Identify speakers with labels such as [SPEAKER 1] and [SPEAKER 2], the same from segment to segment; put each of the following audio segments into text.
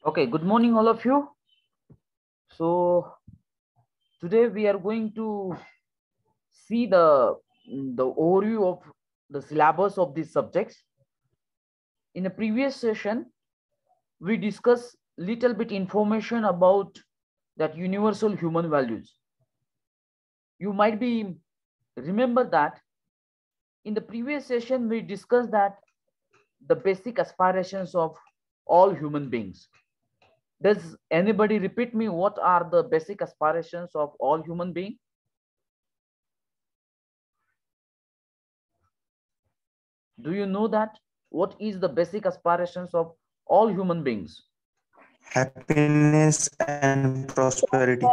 [SPEAKER 1] Okay, good morning, all of you. So today we are going to see the overview of the syllabus of these subjects. In a previous session, we discussed little bit information about that universal human values. You might be remember that in the previous session we discussed that the basic aspirations of all human beings. Does anybody repeat me what are the basic aspirations of all human beings? Do you know that? What is the basic aspirations of all human beings?
[SPEAKER 2] Happiness and prosperity.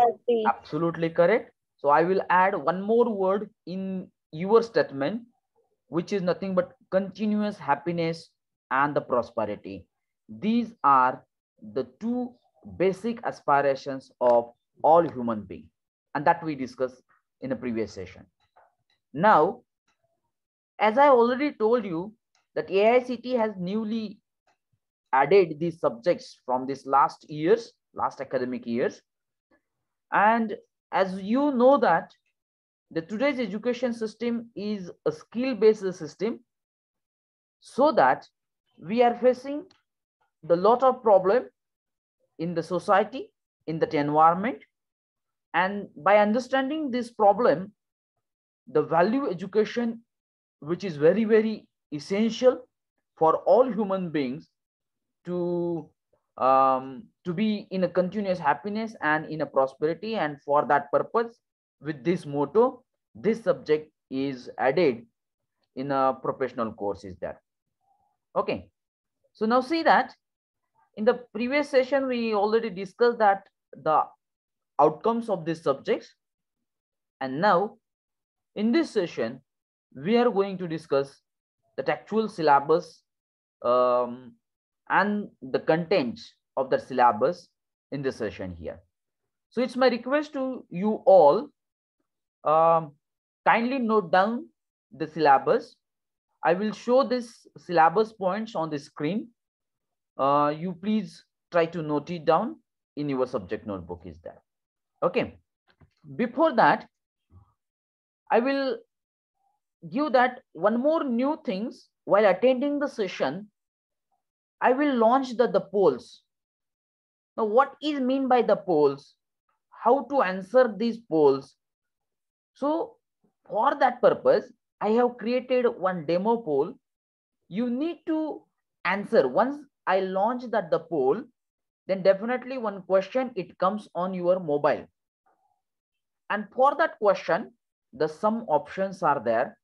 [SPEAKER 1] Absolutely correct. So I will add one more word in your statement, which is nothing but continuous happiness and the prosperity. These are the two basic aspirations of all human beings, and that we discussed in the previous session. Now, as I already told you, that AICT has newly added these subjects from this last academic years. And as you know that the today's education system is a skill based system, so that we are facing the lot of problem in the society, in that environment. And by understanding this problem, the value education, which is very essential for all human beings to be in a continuous happiness and in a prosperity. And for that purpose, with this motto, this subject is added in a professional course is there. Okay, so now see that in the previous session we already discussed that the outcomes of these subjects, and now in this session we are going to discuss the actual syllabus, um, and the contents of the syllabus in this session here. So it's my request to you all, um, kindly note down the syllabus. I will show this syllabus points on the screen. You please try to note it down in your subject notebook is there. Okay. Before that, I will give that one more new things while attending the session. I will launch the polls. Now, what is mean by the polls? How to answer these polls? So, for that purpose, I have created one demo poll. You need to answer. Once I launch the poll, then definitely one question it comes on your mobile. And for that question, the some options are there.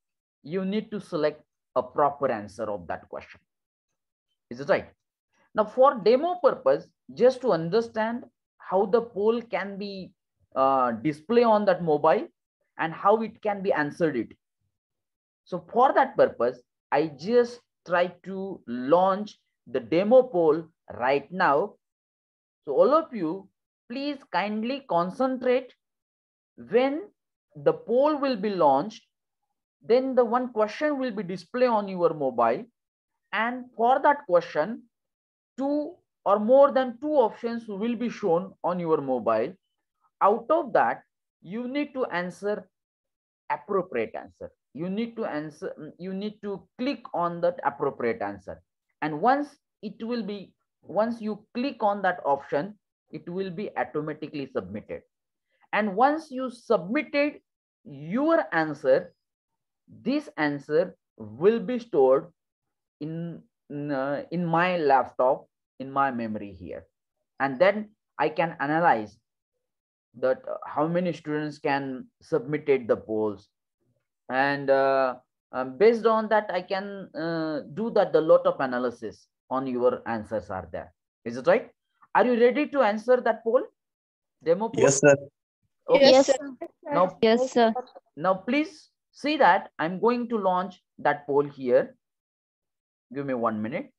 [SPEAKER 1] You need to select a proper answer of that question. Is it right? Now, for demo purpose, just to understand how the poll can be displayed on that mobile and how it can be answered it. So for that purpose, I just try to launch the demo poll right now. So all of you, please kindly concentrate. When the poll will be launched, then the one question will be displayed on your mobile. And for that question, two or more than two options will be shown on your mobile. Out of that, you need to answer appropriate answer. You need to click on that appropriate answer. And once you click on that option, it will be automatically submitted. And once you submitted your answer, this answer will be stored in my laptop, in my memory here. And then I can analyze that how many students can submitted the polls. And based on that, I can do that the lot of analysis on your answers are there. Is it right? Are you ready to answer that poll, demo poll?
[SPEAKER 2] Yes, sir.
[SPEAKER 1] Okay.
[SPEAKER 3] Yes, sir.
[SPEAKER 1] Now,
[SPEAKER 3] Yes, sir.
[SPEAKER 1] now please see that I'm going to launch that poll here. Give me 1 minute.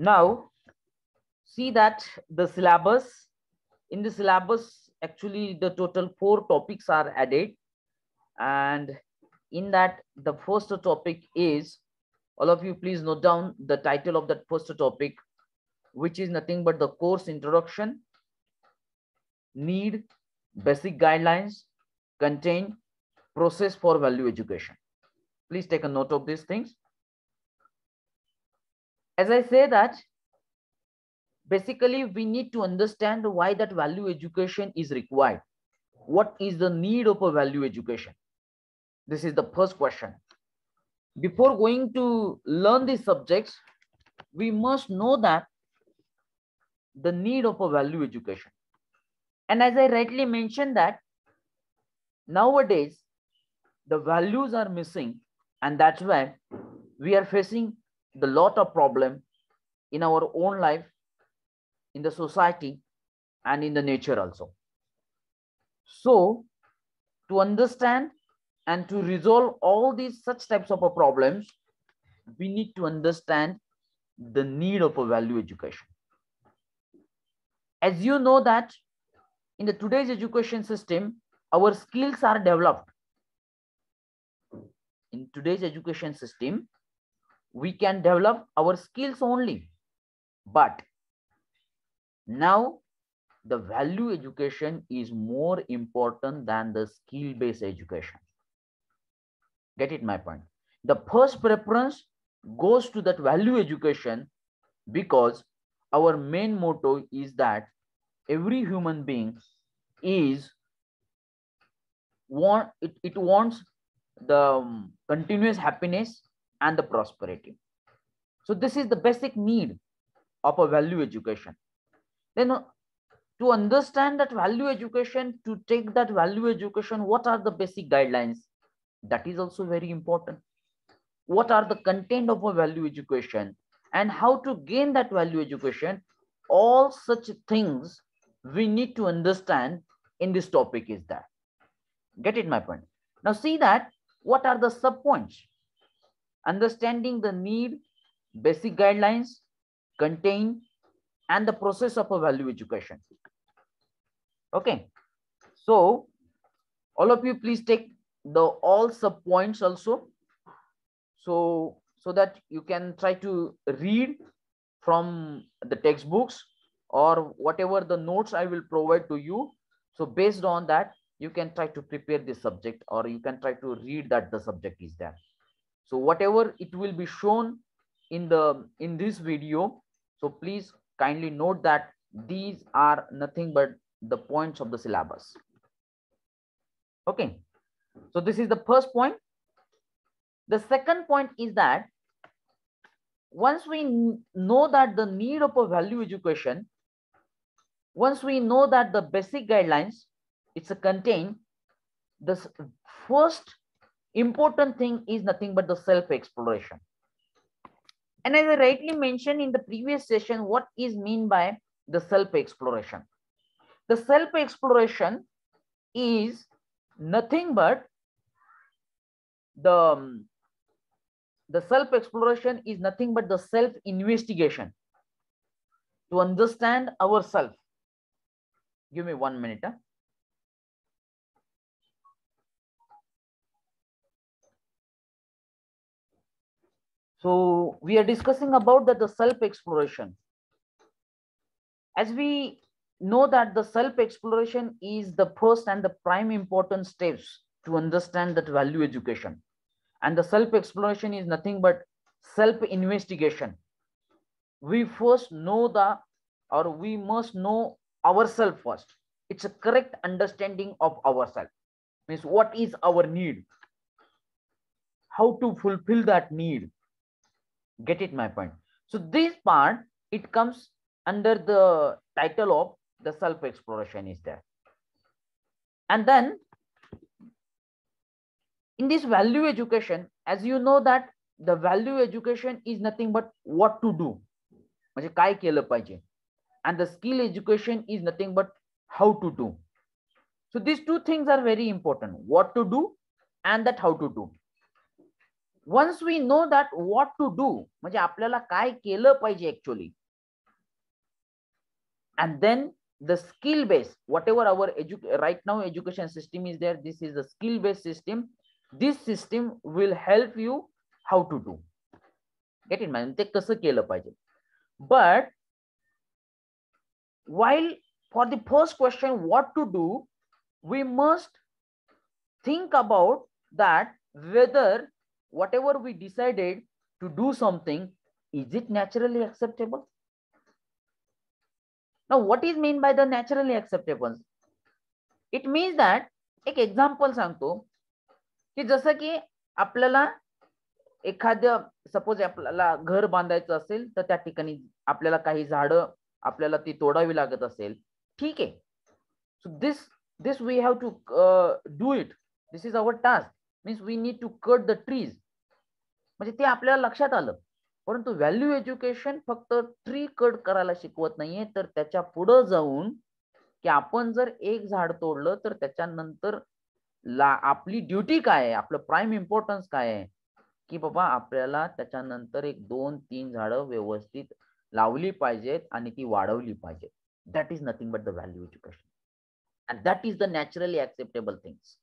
[SPEAKER 1] Now see that the syllabus, in the syllabus actually the total 4 topics are added, and in that the first topic is, all of you please note down the title of that first topic, which is nothing but the course introduction, need, basic guidelines, contain, process for value education. Please take a note of these things. As I say that, basically we need to understand why that value education is required. What is the need of a value education? This is the first question. Before going to learn these subjects, we must know that the need of a value education. And as I rightly mentioned that nowadays the values are missing, and that's why we are facing the lot of problem in our own life, in the society, and in the nature also. So to understand and to resolve all these such types of problems, we need to understand the need of a value education. As you know that in the today's education system, our skills are developed. In today's education system, we can develop our skills only. But now the value education is more important than the skill-based education. Get it my point? The first preference goes to that value education because our main motto is that every human being is it wants the continuous happiness and the prosperity. So this is the basic need of a value education. Then to understand that value education, to take that value education, what are the basic guidelines? That is also very important. What are the content of a value education and how to gain that value education? All such things we need to understand in this topic is that. Get it my point? Now see that what are the sub points? Understanding the need, basic guidelines, contain, and the process of a value education. Okay, so all of you please take the all sub points also, so that you can try to read from the textbooks or whatever the notes I will provide to you. So based on that, you can try to prepare this subject, or you can try to read that the subject is there. So whatever it will be shown in this video, so please kindly note that these are nothing but the points of the syllabus. Okay, so this is the first point. The second point is that once we know that the need of a value education, once we know that the basic guidelines, it's a contain, the first important thing is nothing but the self-exploration. And as I rightly mentioned in the previous session, what is mean by the self-exploration? The self-exploration is nothing but the self-exploration is nothing but the self-investigation to understand ourselves. Give me 1 minute. So we are discussing about that the self-exploration. As we know that the self-exploration is the first and the prime important steps to understand that value education. And the self-exploration is nothing but self-investigation. We first know we must know ourselves first. It's a correct understanding of ourselves. Means what is our need? How to fulfill that need? Get it my point? So this part, it comes under the title of the self-exploration is there. And then in this value education, as you know that the value education is nothing but what to do, म्हणजे काय केलं पाहिजे, and the skill education is nothing but how to do. So these two things are very important, what to do and that how to do. Once we know that what to do, म्हणजे आपल्याला काय केलं पाहिजे actually, and then the skill base, whatever our right now education system is there, this is a skill based system. This system will help you how to do, get it man, ते कसं केलं पाहिजे. But while for the first question what to do, we must think about that whether whatever we decided to do something, is it naturally acceptable. Now what is mean by the naturally acceptable? It means that एक example सांगतो की जसं की आपल्याला एखादं suppose आपल्याला घर बांधायचं असेल तर त्या ठिकाणी आपल्याला काही झाडं आपल्याला ती तोडावी लागत असेल, ठीक आहे. So this we have to do it, this is our task, means we need to cut the trees, म्हणजे ते आपल्याला लक्षात आलं. परंतु व्हॅल्यू एज्युकेशन फक्त ट्री कट करायला शिकवत नाहीये, तर त्याच्या पुढे जाऊन की आपण जर एक झाड तोडलं तर त्याच्यानंतर आपली ड्युटी काय आहे, आपलं प्राइम इम्पॉर्टन्स काय आहे, की बाबा आपल्याला त्याच्यानंतर एक 2-3 झाडं व्यवस्थित लावली पाहिजेत आणि ती वाढवली पाहिजेत. That is nothing but the value education and that is the naturally acceptable things.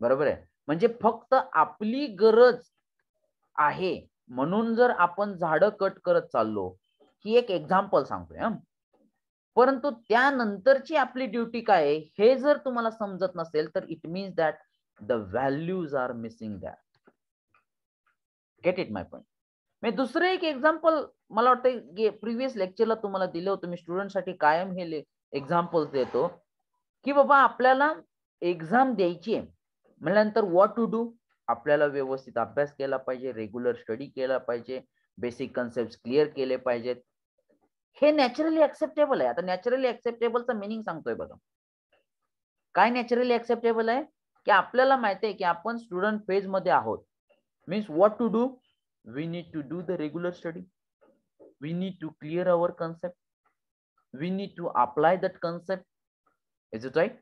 [SPEAKER 1] बरोबर आहे. म्हणजे फक्त आपली गरज आहे म्हणून जर आपण झाडं कट करत चाललो, ही एक एक्झाम्पल सांगतोय. परंतु त्यानंतरची आपली ड्युटी काय आहे हे जर तुम्हाला समजत नसेल तर it means that the values are missing that. Get it my point. मी दुसरं एक एक्झाम्पल मला वाटतं प्रिव्हियस लेक्चरला तुम्हाला दिलं होतं, मी स्टुडंटसाठी कायम हे एक्झाम्पल्स देतो की बाबा आपल्याला एक्झाम द्यायची आहे म्हटल्यानंतर व्हॉट टू डू, आपल्याला व्यवस्थित अभ्यास केला पाहिजे, रेग्युलर स्टडी केला पाहिजे, बेसिक कन्सेप्ट क्लिअर केले पाहिजेत. हे नॅचरली ऍक्सेप्टेबल आहे. आता नॅचरली ऍक्सेप्टेबलचा मिनिंग सांगतोय बघा. काय नॅचरली ऍक्सेप्टेबल आहे की आपल्याला माहिती आहे की आपण स्टुडंट फेज मध्ये आहोत, means what to do, we need to do the regular study, we need to clear our concept, we need to apply that concept. Is it right?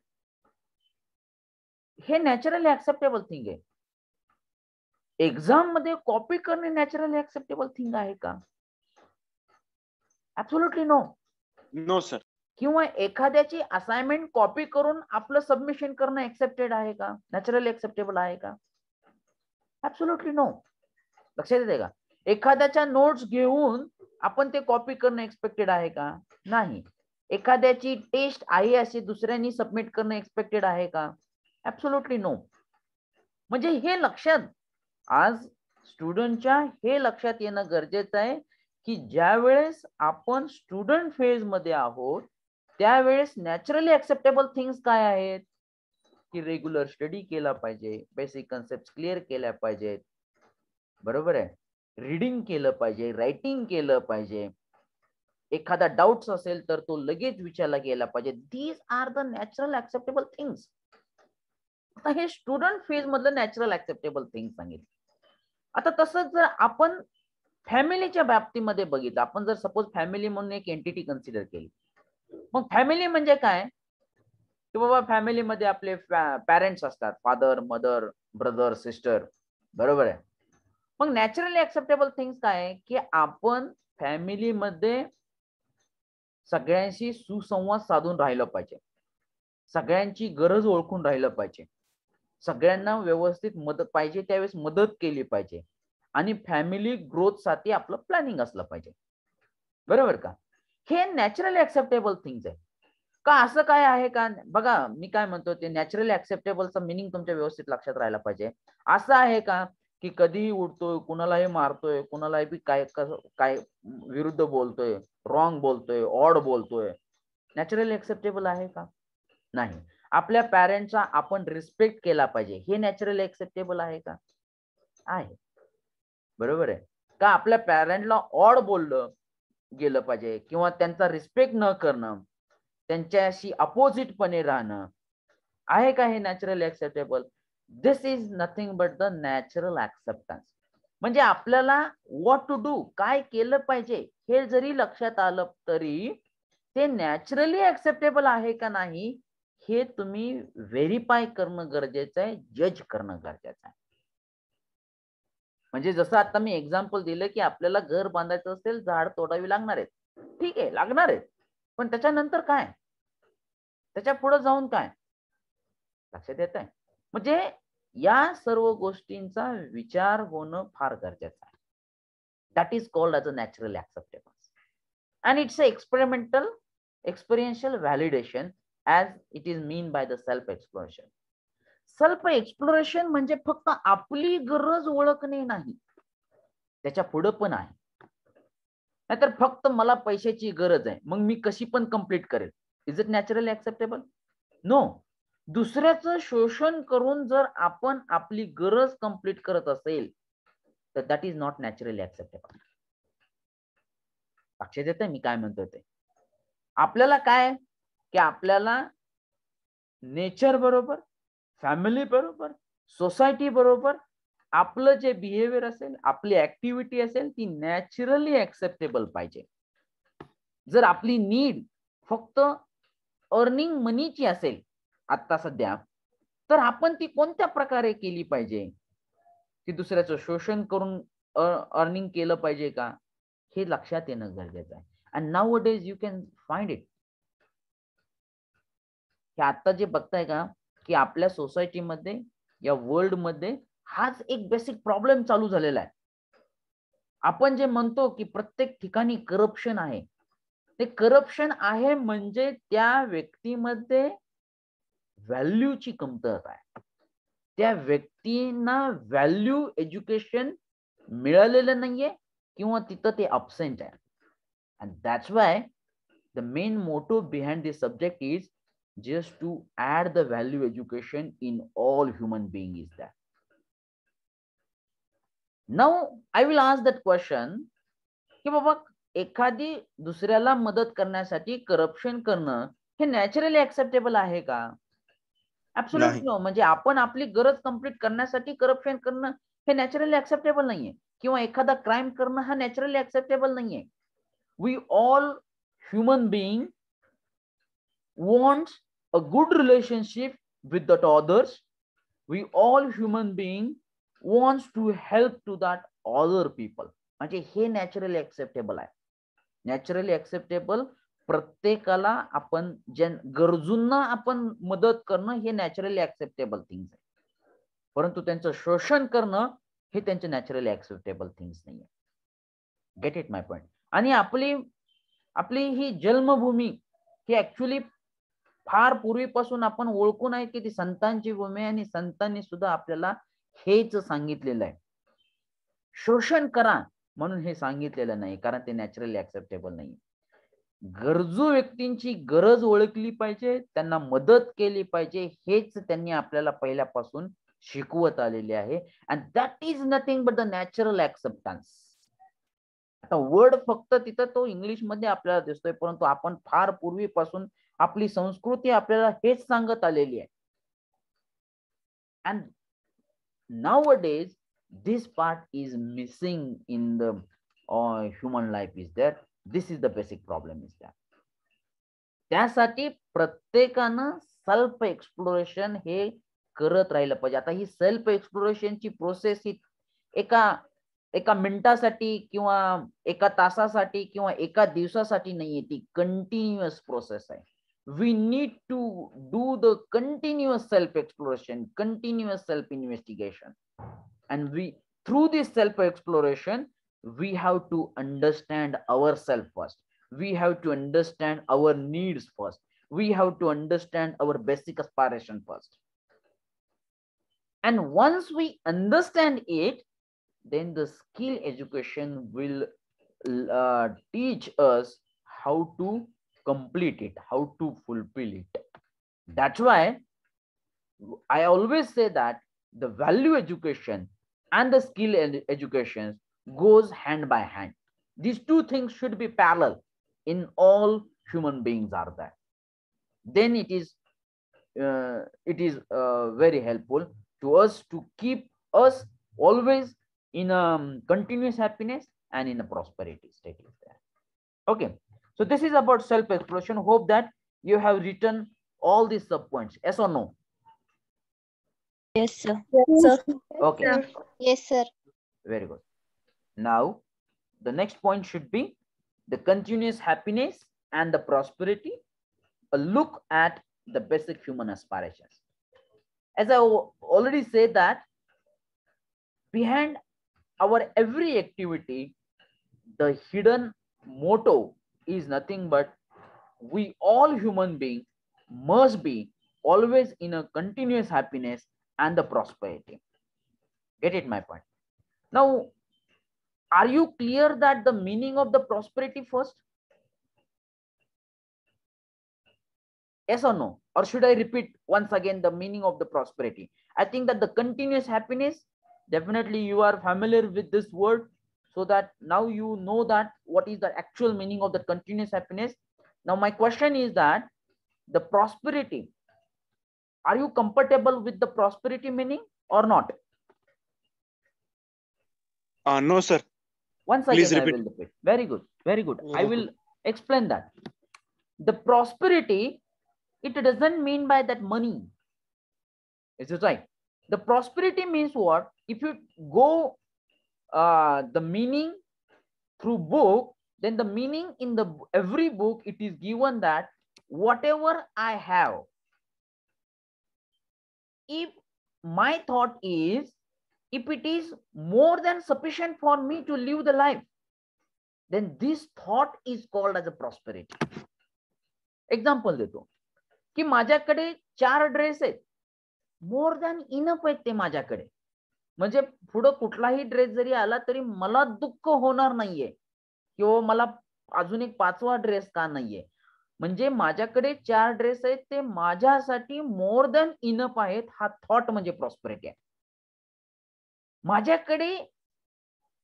[SPEAKER 1] हे नॅचरली ऍक्सेप्टेबल थिंग आहे. Exam मध्ये copy करणे naturally acceptable thing आहे का? Absolutely no.
[SPEAKER 3] No sir.
[SPEAKER 1] किंवा एखाद्याची assignment copy करून आपलं सबमिशन करणं एक्सेप्टेड आहे का? नॅचरली ऍक्सेप्टेबल आहे का? Absolutely no. लक्षात येते का? एखाद्याच्या नोट्स घेऊन आपण ते कॉपी करणं एक्सपेक्टेड आहे का? नाही. एखाद्याची टेस्ट आहे अशी दुसऱ्यांनी सबमिट करणं एक्सपेक्टेड आहे का? Absolutely no. म्हणजे हे लक्षात आज स्टुडंटच्या हे लक्षात येणं गरजेचं आहे की ज्या वेळेस आपण स्टुडंट फेज मध्ये आहोत त्यावेळेस नॅचरली ऍक्सेप्टेबल थिंग्स काय आहेत की रेग्युलर स्टडी केला पाहिजे, बेसिक कन्सेप्ट क्लिअर केल्या पाहिजेत, बरोबर आहे, रीडिंग केलं पाहिजे, रायटिंग केलं पाहिजे, एखादा डाऊट्स असेल तर तो लगेच विचारला गेला पाहिजे. These are the natural acceptable things. आता हे स्टुडंट फेज मधलं नॅचरल ऍक्सेप्टेबल थिंग्स सांगितलं. आता तसंच जर आपण फॅमिलीच्या बाबतीमध्ये बघितलं, आपण जर सपोज फॅमिली म्हणून एक एंटिटी कन्सिडर केली, मग फॅमिली म्हणजे काय की बाबा फॅमिलीमध्ये आपले पॅरेंट्स असतात, फादर, मदर, ब्रदर, सिस्टर, बरोबर आहे. मग नॅचरली ऍक्सेप्टेबल थिंग्स काय आहे की आपण फॅमिलीमध्ये सगळ्यांशी सुसंवाद साधून राहिलं पाहिजे, सगळ्यांची गरज ओळखून राहिलं पाहिजे, सगळ्यांना व्यवस्थित मदत पाहिजे त्यावेळेस मदत केली पाहिजे आणि फॅमिली ग्रोथ साठी आपलं प्लॅनिंग असलं पाहिजे, बरोबर का? हे नॅचरली ऍक्सेप्टेबल थिंग्स आहे का? असं काय आहे का? बघा मी काय म्हणतो ते नॅचरली ऍक्सेप्टेबलचं मिनिंग तुमच्या व्यवस्थित लक्षात राहायला पाहिजे. असं आहे का की कधीही उडतोय, कुणालाही मारतोय, कुणालाही बी काय काय विरुद्ध बोलतोय, रॉंग बोलतोय, ऑड बोलतोय, नॅचरली ऍक्सेप्टेबल आहे का? नाही. आपल्या पॅरेंटचा आपण रिस्पेक्ट केला पाहिजे, हे नॅचरली ऍक्सेप्टेबल आहे का? आहे, बरोबर आहे का? आपल्या पॅरेंटला ऑड बोललं गेलं पाहिजे किंवा त्यांचा रिस्पेक्ट न करणं, त्यांच्याशी अपोजिटपणे राहणं आहे का? हे naturally acceptable. This is nothing but the natural acceptance. म्हणजे आपल्याला व्हॉट टू डू, काय केलं पाहिजे हे जरी लक्षात आलं तरी ते नॅचरली ऍक्सेप्टेबल आहे का नाही हे तुम्ही व्हेरीफाय करणं गरजेचं आहे, जज करणं गरजेचं आहे. म्हणजे जसं आता मी एक्झाम्पल दिलं की आपल्याला घर बांधायचं असेल, झाड तोडावी लागणार आहेत. ठीक आहे, लागणार आहेत, पण त्याच्यानंतर काय, त्याच्या पुढे जाऊन काय, लक्षात येत आहे? म्हणजे या सर्व गोष्टींचा विचार होणं फार गरजेचं आहे. That is called as a natural acceptance and it's a experiential validation as it is mean by the self exploration. Self exploration म्हणजे फक्त आपली गरज ओळखणे नाही, त्याच्या पुढे पण आहे. नाहीतर फक्त मला पैशाची गरज आहे, मग मी कशी पण कंप्लीट करेल. Is it naturally acceptable? No. दुसऱ्याचं शोषण करून जर आपण आपली गरज कंप्लीट करत असेल तर that is not naturally acceptable. लक्षात येतंय मी काय म्हणतोय ते? आपल्याला काय की आपल्याला नेचर बरोबर, फॅमिली बरोबर, सोसायटी बरोबर आपलं जे बिहेवियर असेल, आपली ऍक्टिव्हिटी असेल ती नॅचरली ऍक्सेप्टेबल पाहिजे. जर आपली नीड फक्त अर्निंग मनीची असेल आता सध्या, तर आपण ती कोणत्या प्रकारे केली पाहिजे? की दुसऱ्याचं शोषण करून अर्निंग केलं पाहिजे का, हे लक्षात येणं गरजेचं आहे. And now days you can find it. की आता जे बघताय का की आपल्या सोसायटीमध्ये, या वर्ल्ड मध्ये हाच एक बेसिक प्रॉब्लेम चालू झालेला आहे. आपण जे म्हणतो की प्रत्येक ठिकाणी करप्शन आहे, ते करप्शन आहे म्हणजे त्या व्यक्तीमध्ये व्हॅल्यूची कमतरता आहे. त्या व्यक्तींना व्हॅल्यू एज्युकेशन मिळालेलं नाहीये किंवा तिथं ते अब्सेंट आहे. And that's why the main motto behind this subject is just to add the value education in all human being is that. Now I will ask that question की बाबा एखादी दुसऱ्याला मदत करण्यासाठी करप्शन करणं हे नॅचरली ऍक्सेप्टेबल आहे का? Absolutely no. म्हणजे आपण आपली गरज कंप्लीट करण्यासाठी करप्शन करणं हे नॅचरली ऍक्सेप्टेबल नाहीये, किंवा एखादा क्राईम करणं हा नॅचरली ऍक्सेप्टेबल नाहीये. We all human being wants a good relationship with the others. We all human being wants to help to that other people. म्हणजे हे नॅचरली ऍक्सेप्टेबल आहे. नॅचरली ऍक्सेप्टेबल प्रत्येकाला आपण ज्या गरजूंना आपण मदत करणं हे नॅचरली ऍक्सेप्टेबल थिंग्स आहे. परंतु त्यांचं शोषण करणं हे त्यांचे नॅचरली ऍक्सेप्टेबल थिंग्स नाहीये. Gate it my point? आणि आपली ही जन्मभूमी ही ऍक्च्युली फार पूर्वीपासून आपण ओळखून आहे की ती संतांची भूमी आहे, आणि संतांनी सुद्धा आपल्याला हेच सांगितलेलं आहे. शोषण करा म्हणून हे सांगितलेलं नाही, कारण ते नॅचरली ऍक्सेप्टेबल नाही. गरजू व्यक्तींची गरज ओळखली पाहिजे, त्यांना मदत केली पाहिजे, हेच त्यांनी आपल्याला पहिल्यापासून शिकवत आलेले आहे. And that is nothing but the natural acceptance. आता वर्ड फक्त तिथं तो इंग्लिश मध्ये आपल्याला दिसतोय, परंतु आपण फार पूर्वीपासून आपली संस्कृती आपल्याला हेच सांगत आलेली आहे. And nowadays this part is missing in the human life is that this is the basic problem is that. त्यासाठी प्रत्येकानं सेल्फ एक्सप्लोरेशन हे करत राहिलं पाहिजे. आता ही सेल्फ एक्सप्लोरेशनची प्रोसेस ही एका मिनिटासाठी किंवा एका तासासाठी किंवा एका दिवसासाठी नाहीये, ती कंटिन्युअस प्रोसेस आहे. We need to do the continuous self-exploration, continuous self-investigation. And through this self-exploration, we have to understand ourselves first. We have to understand our needs first. We have to understand our basic aspiration first. And once we understand it, then the skill education will teach us how to complete it, how to fulfill it. That's why I always say that the value education and the skill education goes hand by hand. These two things should be parallel in all human beings are there. Then it is very helpful to us to keep us always in a continuous happiness and in a prosperity state is there. Okay. So this is about self-exploration. Hope that you have written all these sub-points. Yes or no?
[SPEAKER 3] Yes, sir.
[SPEAKER 4] Yes, sir.
[SPEAKER 1] Okay.
[SPEAKER 4] Yes, sir.
[SPEAKER 1] Very good. Now, the next point should be the continuous happiness and the prosperity. A look at the basic human aspirations. As I already said that behind our every activity, the hidden motto is nothing but we all human beings must be always in a continuous happiness and the prosperity. Get it my point? Now, are you clear that the meaning of the prosperity first? Yes or no? Or should I repeat once again the meaning of the prosperity? I think that the continuous happiness, definitely you are familiar with this word, so that now you know that what is the actual meaning of the continuous happiness. Now my question is that the prosperity, are you comfortable with the prosperity meaning or not?
[SPEAKER 3] No, sir.
[SPEAKER 1] Once
[SPEAKER 3] Please
[SPEAKER 1] again, I
[SPEAKER 3] repeat.
[SPEAKER 1] will repeat. Very good. Very good. I will explain that. The prosperity, it doesn't mean by that money. Is it right? The prosperity means what? If you go the meaning through book, then the meaning in the every book, it is given that whatever I have, if my thought is, if it is more than sufficient for me to live the life, then this thought is called as a prosperity. Example देतो की माझ्याकडे 4 dress आहेत, more than enough आहेत ते माझ्याकडे, म्हणजे पुढे कुठलाही ड्रेस जरी आला तरी मला दुःख होणार नाहीये किंवा मला अजून एक 5वा ड्रेस का नाहीये. म्हणजे माझ्याकडे 4 ड्रेस आहेत ते माझ्यासाठी मोर दॅन इनफ आहेत. हा थॉट म्हणजे प्रॉस्पेरिटी आहे. माझ्याकडे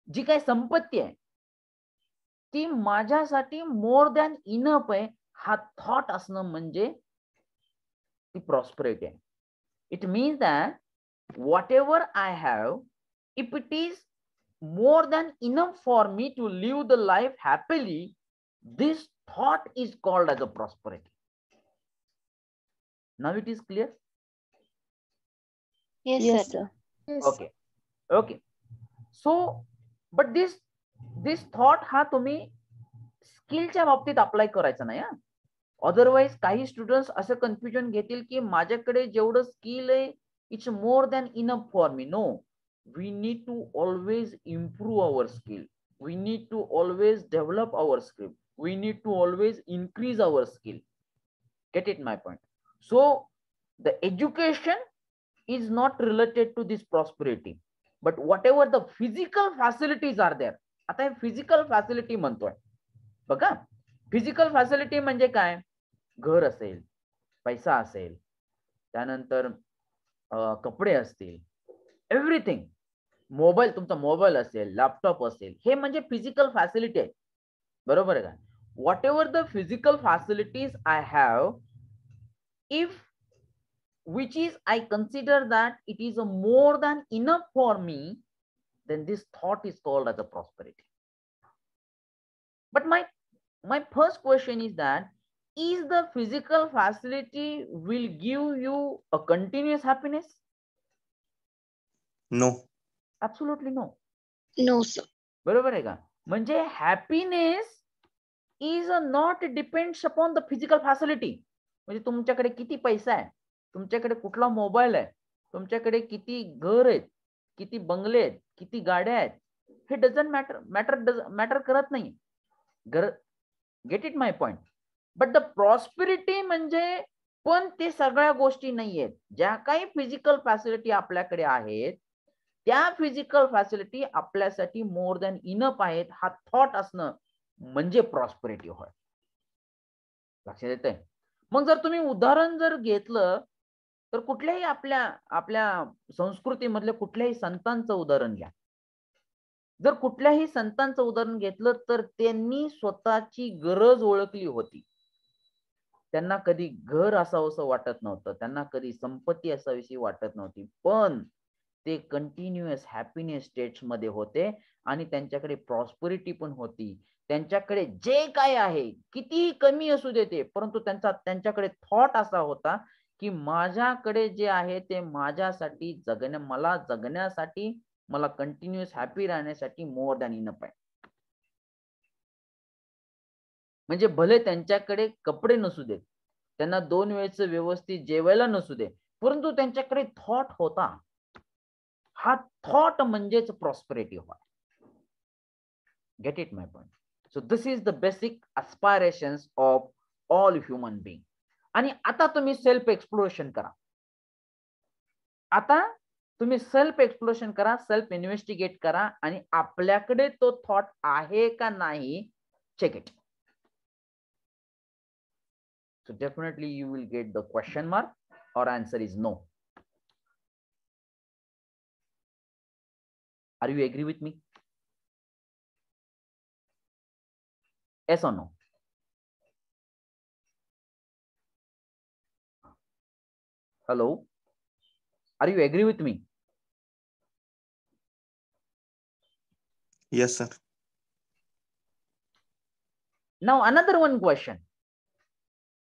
[SPEAKER 1] जी काही संपत्ती आहे ती माझ्यासाठी मोर दॅन इनफ आहे. हा थॉट असणं म्हणजे ती प्रॉस्पेरिटी आहे. It means that whatever I have, if it is more than enough for me to live the life happily, this thought is called as a prosperity. Now it is clear?
[SPEAKER 4] Yes, sir. Yes.
[SPEAKER 1] Okay. Okay. So, but this thought हा तुम्ही स्किलच्या बाबतीत apply करायचा नाही. Otherwise काही students असं confusion घेतील की माझ्याकडे जेवढं स्किल आहे it's more than enough for me. No, we need to always improve our skill. We need to always develop our skill. We need to always increase our skill. Get it my point? So the education is not related to this prosperity, but whatever the physical facilities are there. आता हे physical facility म्हणतोय बघा. Physical facility म्हणजे काय? घर असेल, पैसा असेल, त्यानंतर कपडे असतील, एव्हरीथिंग, मोबाईल, तुमचा मोबाईल असेल, लॅपटॉप असेल, हे म्हणजे फिजिकल फॅसिलिटी आहे. बरोबर आहे का? What ever the physical facilities I have, if which is I consider that it is a more than enough for me, then this thought is called as a prosperity. But my first question is that is the physical facility will give you a continuous happiness?
[SPEAKER 2] No.
[SPEAKER 1] Absolutely no.
[SPEAKER 4] No, sir.
[SPEAKER 1] बरोबर आहे का? म्हणजे happiness is not depends upon the physical facility. म्हणजे तुमच्याकडे किती पैसा आहे, तुमच्याकडे कुठला मोबाईल आहे, तुमच्याकडे किती घर आहेत, किती बंगले आहेत, किती गाड्या आहेत, हे डझंट मॅटर करत नाही. Gate it my point? But the prosperity म्हणजे पण ते सगळ्या गोष्टी नाही आहेत. ज्या काही फिजिकल फॅसिलिटी आपल्याकडे आहेत त्या फिजिकल फॅसिलिटी आपल्यासाठी मोर दॅन इनफ आहेत. हा थॉट असणं म्हणजे प्रॉस्पेरिटी होय. लक्षात येतंय? मग जर तुम्ही उदाहरण जर घेतलं तर कुठल्याही आपल्या संस्कृतीमधल्या कुठल्याही संतांचं उदाहरण घ्या. जर कुठल्याही संतांचं उदाहरण घेतलं तर त्यांनी स्वतःची गरज ओळखली होती. त्यांना कधी घर असावंसं वाटत नव्हतं, त्यांना कधी संपत्ती असावीशी वाटत नव्हती, पण ते कंटिन्युअस हॅपीनेस स्टेट्स मध्ये होते आणि त्यांच्याकडे प्रॉस्पेरिटी पण होती. त्यांच्याकडे जे काय आहे कितीही कमी असू देते, परंतु त्यांच्याकडे थॉट असा होता की माझ्याकडे जे आहे ते माझ्यासाठी मला जगण्यासाठी मला कंटिन्युअस हॅपी राहण्यासाठी मोर दॅन इनफ आहे. म्हणजे भले त्यांच्याकडे कपडे नसू देत, त्यांना 2 वेळचं व्यवस्थित जेवायला नसू दे, परंतु त्यांच्याकडे थॉट होता. हा थॉट म्हणजेच प्रॉस्पेरिटी होय. Get it my point. So this is the basic aspirations of all human being. आणि आता तुम्ही सेल्फ एक्सप्लोरेशन करा. आता तुम्ही सेल्फ एक्सप्लोरेशन करा, सेल्फ इन्व्हेस्टिगेट करा आणि आपल्याकडे तो थॉट आहे का नाही check it. So definitely you will get the question mark or answer is no. Are you agree with me? Yes or no? Hello? Are you agree with me?
[SPEAKER 2] Yes, sir.
[SPEAKER 1] Now another one question.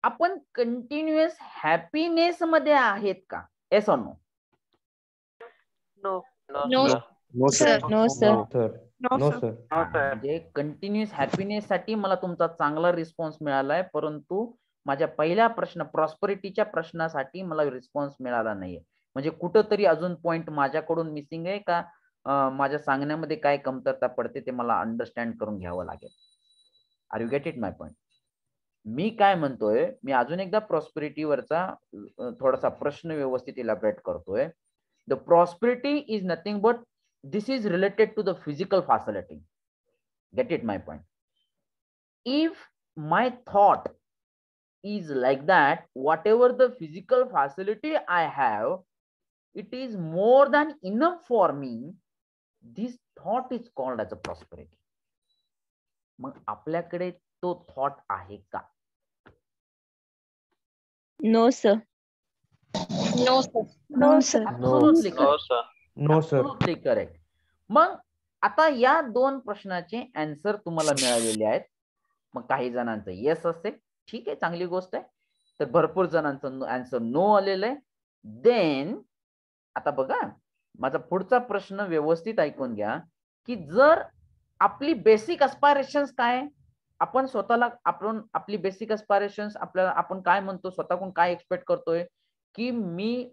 [SPEAKER 1] आपण continuous happiness मध्ये आहेत का? Yes or no?
[SPEAKER 4] No.
[SPEAKER 2] No, sir.
[SPEAKER 4] No, sir.
[SPEAKER 3] No, sir.
[SPEAKER 1] म्हणजे continuous happiness साठी मला तुमचा चांगला response मिळालाय, परंतु माझ्या पहिल्या प्रश्न प्रॉस्पेरिटीच्या प्रश्नासाठी मला रिस्पॉन्स मिळाला नाहीये. म्हणजे कुठंतरी अजून पॉइंट माझ्याकडून मिसिंग आहे का? माझ्या सांगण्यामध्ये काय कमतरता पडते ते मला अंडरस्टँड करून घ्यावं लागेल. Are you get it my point? मी काय म्हणतोय, मी अजून एकदा प्रॉस्पेरिटीवरचा थोडासा प्रश्न व्यवस्थित इलॅबोरेट करतोय. The prosperity is nothing but this is related to the physical facility. Get it my point? If my thought is like that, whatever the physical facility I have, it is more than enough for me. This thought is called as a prosperity. मग आपल्याकडे तो thought आहे का?
[SPEAKER 4] No, sir.
[SPEAKER 3] No, sir.
[SPEAKER 4] No, sir.
[SPEAKER 1] Absolutely correct.
[SPEAKER 3] No, sir.
[SPEAKER 1] Absolutely correct. मग आता या 2 प्रश्नाचे answer तुम्हाला मिळालेले आहेत. मग काही जणांचं येस असेल, ठीक आहे, चांगली गोष्ट आहे. तर भरपूर जणांचं आन्सर नो आलेलं आहे. देन आता बघा, माझा पुढचा प्रश्न व्यवस्थित ऐकून घ्या, की जर आपली बेसिक अस्पायरेशन्स काय, आपण स्वतःला आपली बेसिक अस्पायरेशन्स आपल्याला आपण काय म्हणतो, स्वतःकडून काय एक्सपेक्ट करतोय, की मी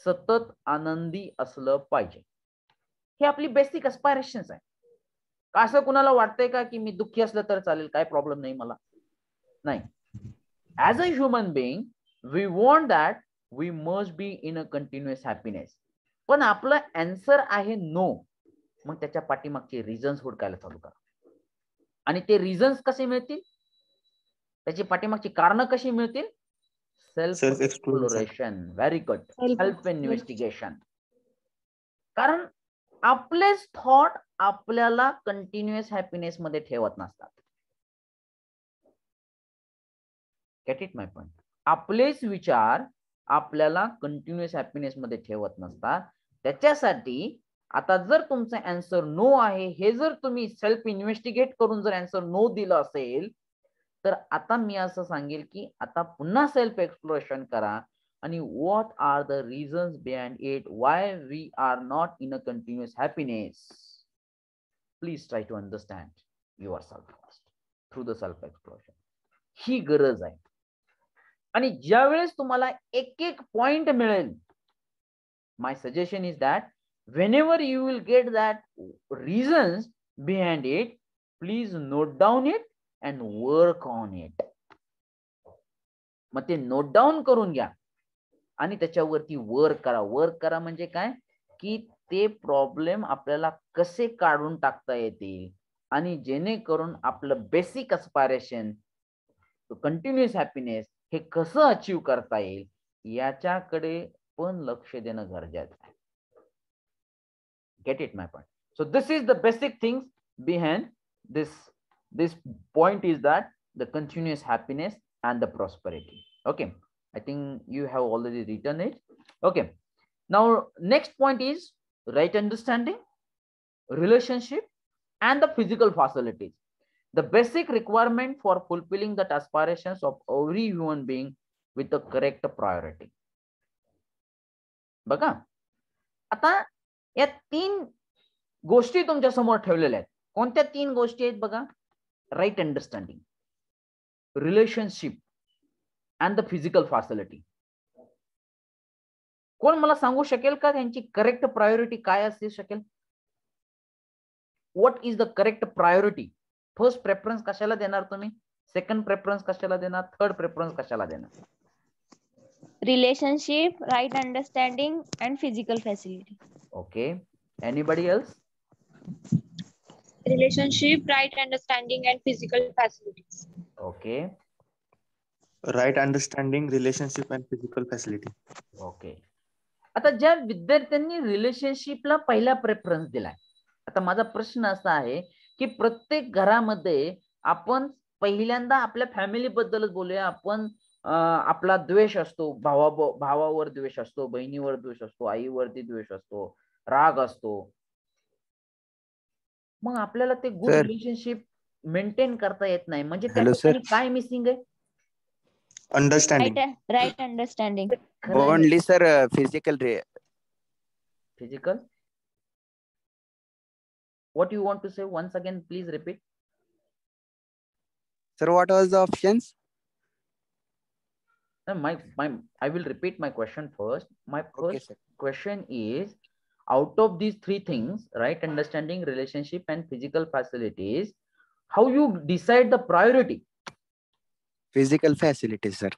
[SPEAKER 1] सतत आनंदी असलं पाहिजे. हे आपली बेसिक अस्पायरेशन्स आहे. असं कुणाला वाटतंय का की मी दुःखी असलं तर चालेल, काय प्रॉब्लेम नाही मला? नाही. As a human being we want that we must be in a continuous happiness. पण आपलं आन्सर आहे नो. मग त्याच्या पाठीमागचे रिझन्स हुडकायला चालू करा. आणि ते रिझन्स कसे मिळतील, त्याची पाठीमागची कारण कशी मिळतील? Self exploration. Very good. Self investigation. कारण आपलेच थॉट आपल्याला कंटिन्युअस हॅपीनेस मध्ये ठेवत नसतात. Gate it my point? आपलेच विचार आपल्याला कंटिन्युअस हॅपीनेस मध्ये ठेवत नसतात. त्याच्यासाठी आता जर तुमचं आन्सर नो आहे, हे जर तुम्ही सेल्फ इन्व्हेस्टिगेट करून जर आन्सर नो दिलं असेल, तर आता मी असं सांगेल की आता पुन्हा सेल्फ एक्सप्लोरेशन करा आणि what are the reasons behind it why we are not in a continuous happiness. Please try to understand yourself first through the self exploration. ही गरज आहे. आणि ज्यावेळेस तुम्हाला एक एक पॉइंट मिळेल, my suggestion is that whenever you will get that reasons behind it, please note down it and work on it. मग ते नोट डाऊन करून घ्या आणि त्याच्यावरती वर्क करा. वर्क करा म्हणजे काय, की ते प्रॉब्लेम आपल्याला कसे काढून टाकता येतील आणि जेणेकरून आपलं बेसिक अस्पायरेशन कंटिन्युअस हॅपीनेस हे कसं अचीव करता येईल याच्याकडे पण लक्ष देणं गरजेचं आहे. Gate it my point? So this is the basic things behind this point is that the continuous happiness and the prosperity. Okay, I think you have already written it. Okay, now next point is right understanding, relationship and the physical facilities, the basic requirement for fulfilling the aspirations of every human being with the correct priority. बघा, आता या 3 गोष्टी तुमच्या समोर ठेवलेल्या आहेत. कोणत्या 3 गोष्टी आहेत बघा? Right understanding, relationship and the physical facility. कोण मला सांगू शकेल का त्यांची करेक्ट प्रायोरिटी काय असू शकेल? What is the correct priority? First preference कशाला देणार तुम्ही? सेकंड प्रेफरन्स कशाला देणार? थर्ड प्रेफरन्स कशाला देणार?
[SPEAKER 4] Relationship, right understanding, and physical facility.
[SPEAKER 1] Okay. Anybody else?
[SPEAKER 2] Relationship, right understanding, and physical facilities.
[SPEAKER 1] Okay.
[SPEAKER 5] Right understanding, relationship and physical facility.
[SPEAKER 1] Okay. आता ज्या विद्यार्थ्यांनी रिलेशनशिपला पहिला प्रेफरन्स दिलाय, आता माझा प्रश्न असा आहे की प्रत्येक घरामध्ये आपण पहिल्यांदा आपल्या फॅमिली बद्दलच बोलूया. आपण आपला द्वेष असतो, भावावर द्वेष असतो, बहिणीवर द्वेष असतो, आईवरती द्वेष असतो, राग असतो. मग आपल्याला ते गुड रिलेशनशिप मेंटेन करता येत नाही. म्हणजे त्याच्यासाठी काय मिसिंग आहे?
[SPEAKER 5] Understanding.
[SPEAKER 4] Right understanding.
[SPEAKER 6] Only sir, physical.
[SPEAKER 1] Physical. What you want to say? Once again, please repeat.
[SPEAKER 6] Sir, what was the options?
[SPEAKER 1] I will repeat my question first. My
[SPEAKER 6] Okay,
[SPEAKER 1] first
[SPEAKER 6] sir.
[SPEAKER 1] question is, out of these 3 things, right understanding, relationship and physical facilities, how you decide the priority?
[SPEAKER 6] Physical facilities, sir.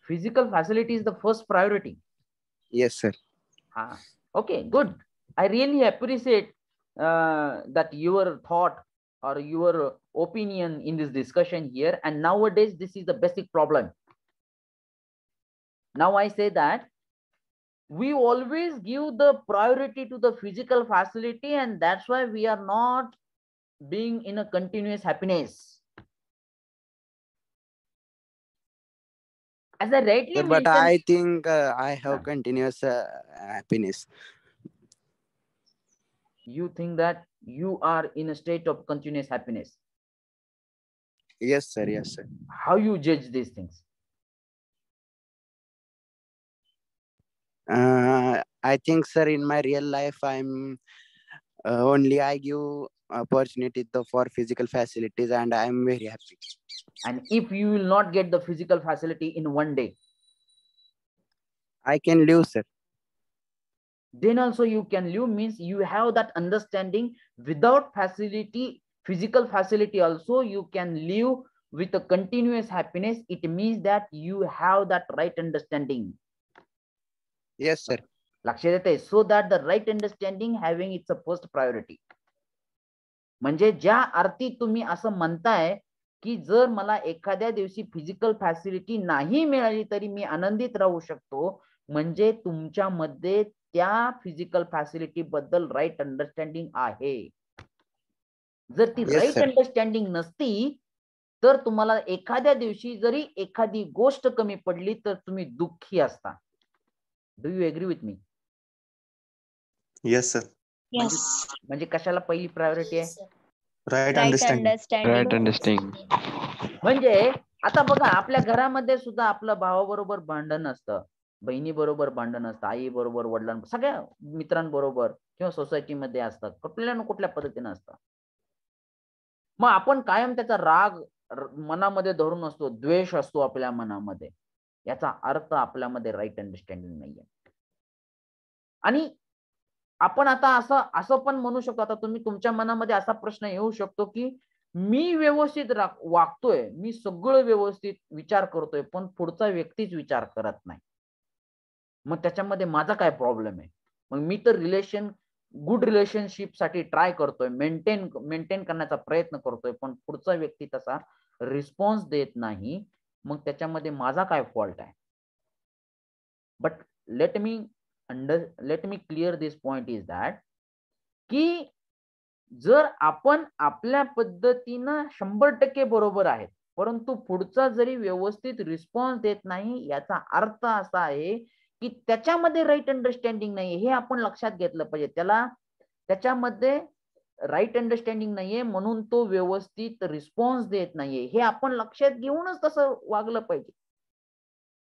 [SPEAKER 1] Physical facility is the first priority.
[SPEAKER 6] Yes, sir.
[SPEAKER 1] Okay, good. I really appreciate that your thought or your opinion in this discussion here. And nowadays, this is the basic problem. Now I say that we always give the priority to the physical facility, and that's why we are not being in a continuous happiness. As I rightly
[SPEAKER 6] Sir, but
[SPEAKER 1] mentioned,
[SPEAKER 6] I think I have continuous happiness.
[SPEAKER 1] You think that you are in a state of continuous happiness?
[SPEAKER 6] Yes, sir. Yes, sir.
[SPEAKER 1] How you judge these things?
[SPEAKER 6] I think, sir, in my real life, I'm only I give opportunity for physical facilities, and I'm very happy.
[SPEAKER 1] And if you will not get the physical facility in one day,
[SPEAKER 6] I can live, sir.
[SPEAKER 1] Then also you can live, means you have that understanding. Without facility, physical facility also, you can live with a continuous happiness. It means that you have that right understanding.
[SPEAKER 6] Yes, sir.
[SPEAKER 1] लक्षात येते? So that the right understanding having its a first priority. म्हणजे ज्या अर्थी तुम्ही असं म्हणताय की जर मला एखाद्या दिवशी फिजिकल फॅसिलिटी नाही मिळाली तरी मी आनंदित राहू शकतो, म्हणजे तुमच्यामध्ये त्या फिजिकल फॅसिलिटी बद्दल राईट अंडरस्टँडिंग आहे. जर ती राईट अंडरस्टँडिंग नसती तर तुम्हाला एखाद्या दिवशी जरी एखादी गोष्ट कमी पडली तर तुम्ही दुःखी असता. Do you agree with me?
[SPEAKER 5] Yes, sir.
[SPEAKER 2] Yes.
[SPEAKER 1] म्हणजे कशाला पहिली प्रायोरिटी आहे?
[SPEAKER 5] Right understanding.
[SPEAKER 1] म्हणजे आता बघा, आपल्या घरामध्ये सुद्धा आपल्या भावाबरोबर भांडण असतं, बहिणी बरोबर भांडण असतं, आई बरोबर, वडिलांबरोबर, सगळ्या मित्रांबरोबर किंवा सोसायटीमध्ये असतं, कुठल्या ना कुठल्या पद्धतीने असतं. मग आपण कायम त्याचा राग मनामध्ये धरून असतो, द्वेष असतो आपल्या मनामध्ये. याचा अर्थ आपल्यामध्ये राईट अंडरस्टँडिंग नाहीये. आणि आपण आता असं पण म्हणू शकतो, आता तुम्ही तुमच्या मनामध्ये असा प्रश्न येऊ शकतो की मी व्यवस्थित वागतोय, मी सगळं व्यवस्थित विचार करतोय, पण पुढचा व्यक्तीच विचार करत नाही. मग त्याच्यामध्ये माझा काय प्रॉब्लेम आहे? मग मी तर गुड रिलेशनशिप साठी ट्राय करतोय, मेंटेन करण्याचा प्रयत्न करतोय, पण पुढचा व्यक्ती तसा रिस्पॉन्स देत नाही. मग त्याच्यामध्ये माझा काय फॉल्ट आहे? But let me clear this point is that की जर आपण आपल्या पद्धतीनं 100% बरोबर आहेत, परंतु पुढचा जरी व्यवस्थित रिस्पॉन्स देत नाही, याचा अर्थ असा आहे की त्याच्यामध्ये राईट अंडरस्टँडिंग नाहीये. हे आपण लक्षात घेतलं पाहिजे. त्याच्यामध्ये राईट अंडरस्टँडिंग नाहीये म्हणून तो व्यवस्थित रिस्पॉन्स देत नाहीये, हे आपण लक्षात घेऊनच तसं वागलं पाहिजे.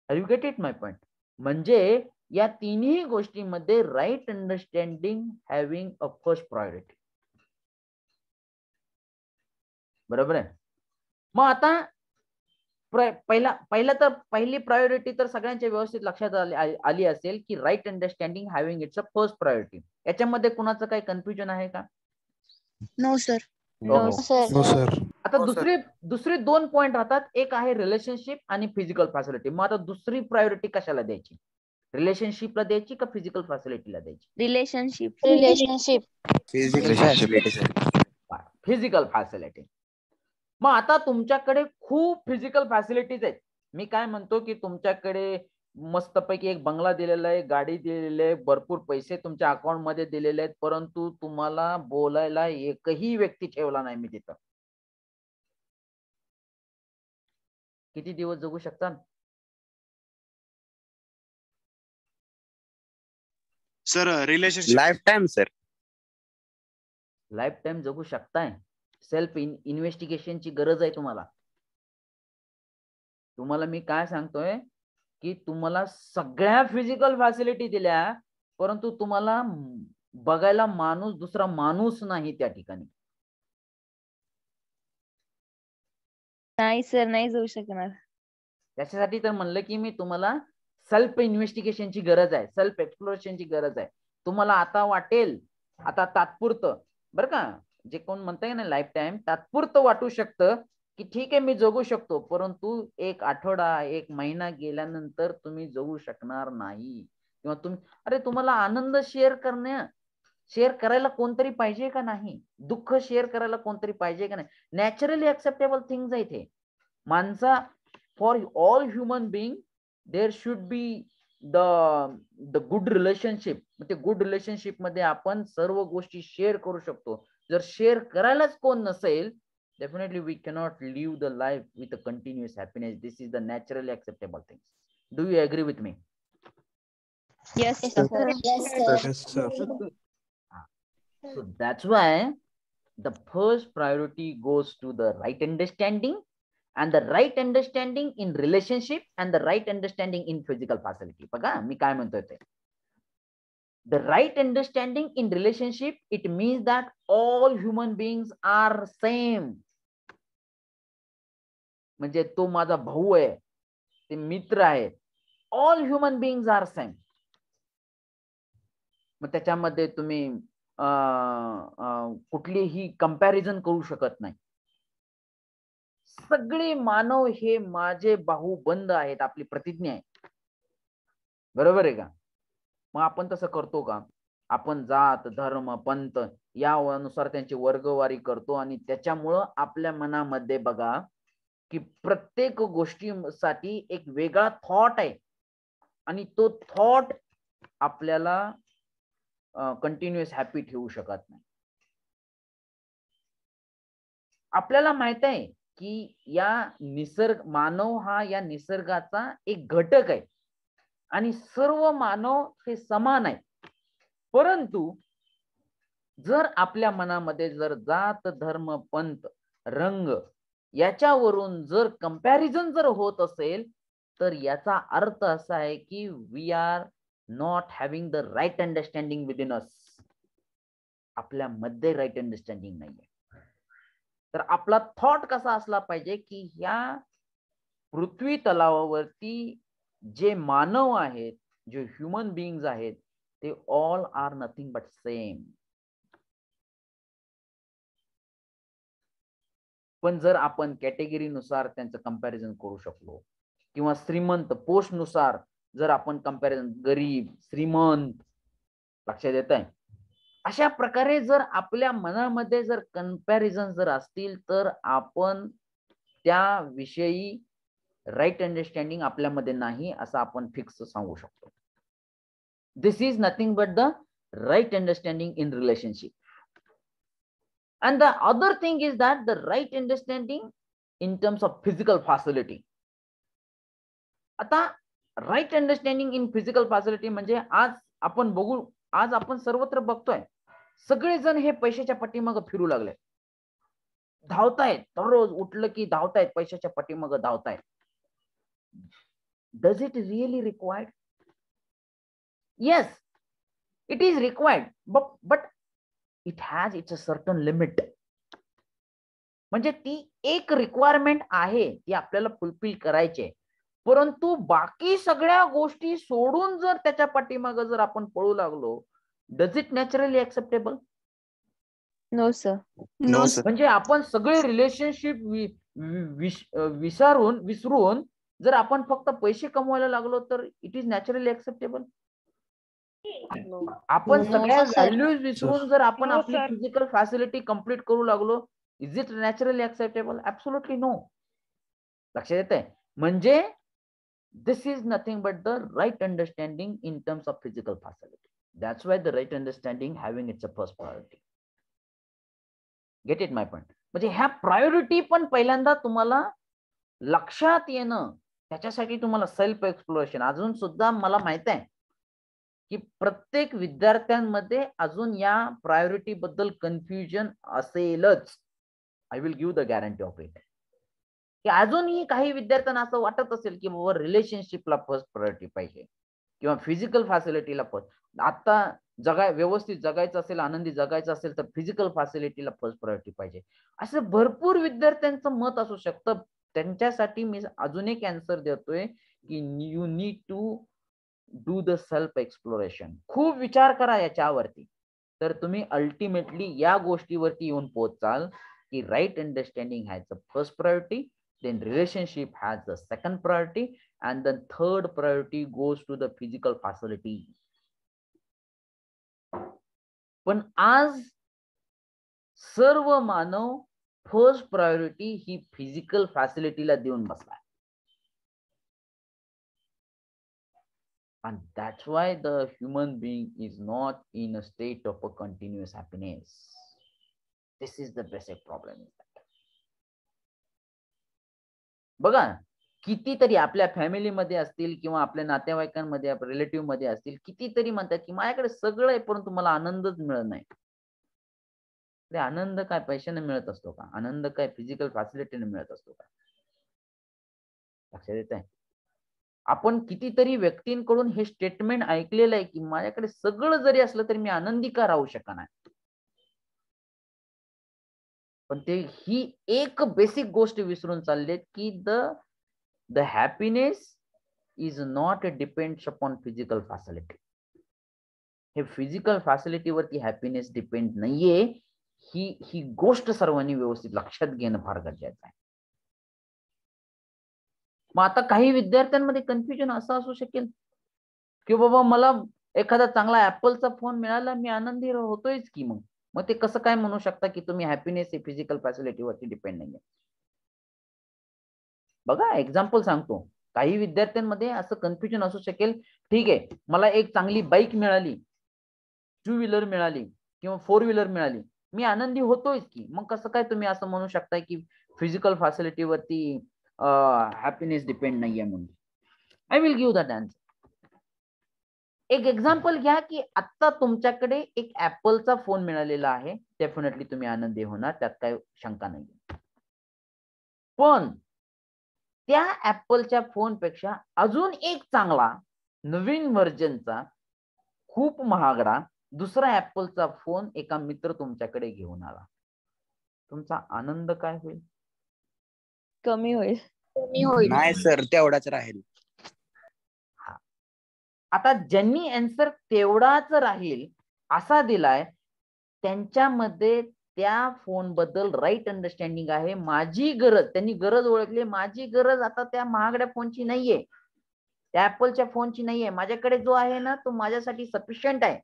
[SPEAKER 1] Have you get it my point? म्हणजे या तिन्ही गोष्टींमध्ये right understanding having a first priority. बरोबर आहे. मग आता पहिली प्रायोरिटी तर सगळ्यांच्या व्यवस्थित लक्षात आली असेल की right understanding having it's a first priority. याच्यामध्ये कुणाचं काही कन्फ्युजन आहे का?
[SPEAKER 2] No sir.
[SPEAKER 4] No, sir.
[SPEAKER 3] No, sir.
[SPEAKER 1] आता दुसरे 2 पॉइंट राहतात. एक आहे रिलेशनशिप आणि फिजिकल फॅसिलिटी. मग आता दुसरी प्रायोरिटी कशाला द्यायची? रिलेशनशिपला द्यायची का फिजिकल फॅसिलिटीला द्यायची?
[SPEAKER 4] Relationship.
[SPEAKER 1] Physical facility. मग आता तुमच्याकडे खूप फिजिकल फॅसिलिटीज आहेत. मी काय म्हणतो की तुमच्याकडे मस्तपैकी एक बंगला दिलेला आहे, गाडी दिलेली आहे, भरपूर पैसे तुमच्या अकाउंट मध्ये दिलेले आहेत, परंतु तुम्हाला बोलायला एकही व्यक्ती ठेवला नाही मी तिथं. किती दिवस जगू शकता?
[SPEAKER 5] Sir relationship
[SPEAKER 6] life time sir.
[SPEAKER 1] Life time जगू शकताय. सेल्फ इन्व्हेस्टिगेशनची गरज आहे तुम्हाला. तुम्हाला मी काय सांगतोय की तुम्हाला सगळ्या फिजिकल फॅसिलिटी दिल्या, परंतु तुम्हाला बघायला दुसरा माणूस नाही त्या ठिकाणी.
[SPEAKER 4] नाही सर, नाही जाऊ शकणार.
[SPEAKER 1] त्याच्यासाठी तर म्हणलं की मी तुम्हाला सेल्फ इन्व्हेस्टिगेशनची गरज आहे, सेल्फ एक्सप्लोरेशनची गरज आहे. तुम्हाला आता वाटेल, आता तात्पुरतं बरं का, जे कोण म्हणताय ना लाईफ टाइम, तात्पुरतं वाटू शकतं की ठीक आहे मी जगू शकतो, परंतु एक आठवडा एक महिना गेल्यानंतर तुम्ही जगू शकणार नाही. किंवा तुम्हाला आनंद शेअर करायला कोणतरी पाहिजे का नाही? दुःख शेअर करायला कोणतरी पाहिजे का नाही? नॅचरली ऍक्सेप्टेबल थिंग्स आहे ते. माणसा for all human being there should be the good relationship. ते गुड रिलेशनशिप मध्ये आपण सर्व गोष्टी शेअर करू शकतो. जर शेअर करायलाच कोण नसेल, definitely we cannot live the life with a continuous happiness. This is the naturally acceptable thing. Do you agree with me?
[SPEAKER 4] Yes, sir.
[SPEAKER 3] Yes, sir.
[SPEAKER 1] So that's why the first priority goes to the right understanding, and the right understanding in relationship, and the right understanding in physical facility. बघा मी काय म्हणतोय ते. The right understanding in relationship, it means that all human beings are same. म्हणजे तो माझा भाऊ आहे, ते मित्र आहे, all human beings are same. मग त्याच्यामध्ये तुम्ही कुठलीही कंपॅरिझन करू शकत नाही. सगळे मानव हे माझे भाऊबंद आहेत, आपली प्रतिज्ञा आहे. बरोबर आहे का? मग आपण तसं करतो का? आपण जात धर्म पंथ यानुसार त्यांची वर्गवारी करतो, आणि त्याच्यामुळं आपल्या मनामध्ये बघा की प्रत्येक गोष्टीसाठी एक वेगळा थॉट आहे, आणि तो थॉट आपल्याला कंटिन्युअस हॅपी ठेवू शकत नाही. आपल्याला माहित आहे की मानव हा या निसर्गाचा एक घटक आहे, आणि सर्व मानव हे समान आहे. परंतु जर आपल्या मनामध्ये जर जात धर्म पंथ रंग याच्यावरून जर कंपॅरिझन जर होत असेल, तर याचा अर्थ असा आहे की we are not having the right understanding within us. आपल्यामध्ये राईट अंडरस्टँडिंग नाहीये. तर आपला थॉट कसा असला पाहिजे की या पृथ्वी तलावावरती जे मानव आहेत, जे ह्युमन बीइंग्स आहेत, ते all are nothing but same. पण जर आपण कॅटेगरीनुसार त्यांचं कंपॅरिझन करू शकलो, किंवा श्रीमंत पोस्ट नुसार जर आपण कंपॅरिझन, गरीब श्रीमंत, लक्षात येत आहे, अशा प्रकारे जर आपल्या मनामध्ये जर कंपॅरिझन जर असतील, तर आपण त्याविषयी राईट अंडरस्टँडिंग आपल्यामध्ये नाही असं आपण फिक्स सांगू शकतो. This is nothing but the right understanding in relationship. And the other thing is that the right understanding in terms of physical facility. आता right understanding in physical facility म्हणजे आज आपण सर्वत्र बघतोय, सगळेजण हे पैशाच्या पाठीमागे फिरू लागले, धावतायत, दररोज उठलं की धावतायत, पैशाच्या पाठीमागे धावतायत. Does it really required? Yes, it is required, but it has its a certain limit. म्हणजे ती एक रिक्वायरमेंट आहे, ती आपल्याला फुलफिल करायची आहे. परंतु बाकी सगळ्या गोष्टी सोडून जर त्याच्या पाठीमागे जर आपण पळू लागलो, does it naturally acceptable?
[SPEAKER 4] No sir.
[SPEAKER 5] No sir.
[SPEAKER 1] म्हणजे आपण सगळे रिलेशनशिप विसरून जर आपण फक्त पैसे कमवायला लागलो तर इट इज नॅचरली ऍक्सेप्टेबल? आपण
[SPEAKER 4] No,
[SPEAKER 1] सगळ्या
[SPEAKER 4] sir.
[SPEAKER 1] व्हॅल्यूज विसरून जर आपण
[SPEAKER 2] No,
[SPEAKER 1] आपली
[SPEAKER 2] sir.
[SPEAKER 1] फिजिकल फॅसिलिटी कम्प्लीट करू लागलो, is it naturally acceptable? Absolutely no. लक्षात येत आहे? म्हणजे this is nothing but the right understanding in terms of physical facility. That's why the right understanding having it's a first priority. Get it my point? म्हणजे ह्या priority पण पहिल्यांदा तुम्हाला लक्षात येणं, त्याच्यासाठी तुम्हाला सेल्फ एक्सप्लोरेशन. अजून सुद्धा मला माहित आहे की प्रत्येक विद्यार्थ्यांमध्ये अजून या प्रायोरिटी बद्दल कन्फ्युजन असेलच. I will give the guarantee of it. की अजूनही काही विद्यार्थ्यांना असं वाटत असेल की बाबा रिलेशनशिपला फर्स्ट प्रायोरिटी पाहिजे किंवा फिजिकल फॅसिलिटीला फर्स्ट. आता व्यवस्थित जगायचं असेल, आनंदी जगायचं असेल तर फिजिकल फॅसिलिटीला फर्स्ट प्रायोरिटी पाहिजे, असं भरपूर विद्यार्थ्यांचं मत असू शकतं. त्यांच्यासाठी मी अजून एक आन्सर देतोय की you need to do the self exploration. खूप विचार करा याच्यावरती, तर तुम्ही अल्टिमेटली या गोष्टीवरती येऊन पोहोचाल की right understanding has the first priority, then relationship has the second priority, and then third priority goes to the physical facility. पण आज सर्व मानव फर्स्ट प्रायोरिटी ही फिजिकल फॅसिलिटीला देऊन बसलाय. And that's why the human being is not in a state of a continuous happiness. This is the basic problem. बघा, कितीतरी आपल्या फॅमिलीमध्ये असतील किंवा आपल्या नातेवाईकांमध्ये, रिलेटिव्ह मध्ये असतील, कितीतरी म्हणतात की माझ्याकडे सगळं आहे परंतु मला आनंदच मिळत नाही. आनंद काय पैशाने मिळत असतो का? आनंद काय फिजिकल फॅसिलिटीने मिळत असतो का? लक्षात येत आहे? आपण कितीतरी व्यक्तींकडून हे स्टेटमेंट ऐकलेलं आहे की माझ्याकडे सगळं जरी असलं तरी मी आनंदी का राहू शकणार. पण ते ही एक बेसिक गोष्ट विसरून चाललेत की the happiness is not depends upon physical facility. हे फिजिकल फॅसिलिटीवरती हॅपीनेस डिपेंड नाहीये. ही गोष्ट सर्वांनी व्यवस्थित लक्षात घेणं फार गरजेचं आहे. मग आता काही विद्यार्थ्यांमध्ये कन्फ्युजन असं असू शकेल की बाबा मला एखादा चांगला ऍपलचा फोन मिळाला, मी आनंदी होतोयच की. मग ते कसं काय म्हणू शकता की तुम्ही हॅपीनेस हे फिजिकल फॅसिलिटीवरती डिपेंड नाहीये? बघा, एक्झाम्पल सांगतो. काही विद्यार्थ्यांमध्ये असं कन्फ्युजन असू शकेल, ठीक आहे मला एक चांगली बाईक मिळाली, 2 व्हीलर मिळाली किंवा 4 व्हीलर मिळाली, मी आनंदी होतोय की. मग कसं काय तुम्ही असं म्हणू शकता की फिजिकल फॅसिलिटीवरती हॅपीनेस डिपेंड नाहीये म्हणून? I will give that answer. एक एक्झाम्पल घ्या की आता तुमच्याकडे एक ऍपलचा फोन मिळालेला आहे, डेफिनेटली तुम्ही आनंदी होणार, त्यात काही शंका नाही. पण त्या ऍपलच्या फोनपेक्षा अजून एक चांगला नवीन व्हर्जनचा खूप महागडा दुसरा ऍपलचा फोन एका मित्र तुमच्याकडे घेऊन आला, तुमचा आनंद काय होईल?
[SPEAKER 4] कमी होईल.
[SPEAKER 6] नाही सर, तेवढाच राहील.
[SPEAKER 1] आता ज्यांनी आन्सर तेवढाच राहील असा दिलाय, त्यांच्यामध्ये त्या फोन बद्दल राईट अंडरस्टँडिंग आहे. माझी गरज, त्यांनी गरज ओळखली, माझी गरज आता त्या महागड्या फोनची नाहीये, त्या ऍपलच्या फोनची नाहीये, माझ्याकडे जो आहे ना तो माझ्यासाठी सफिशियंट आहे.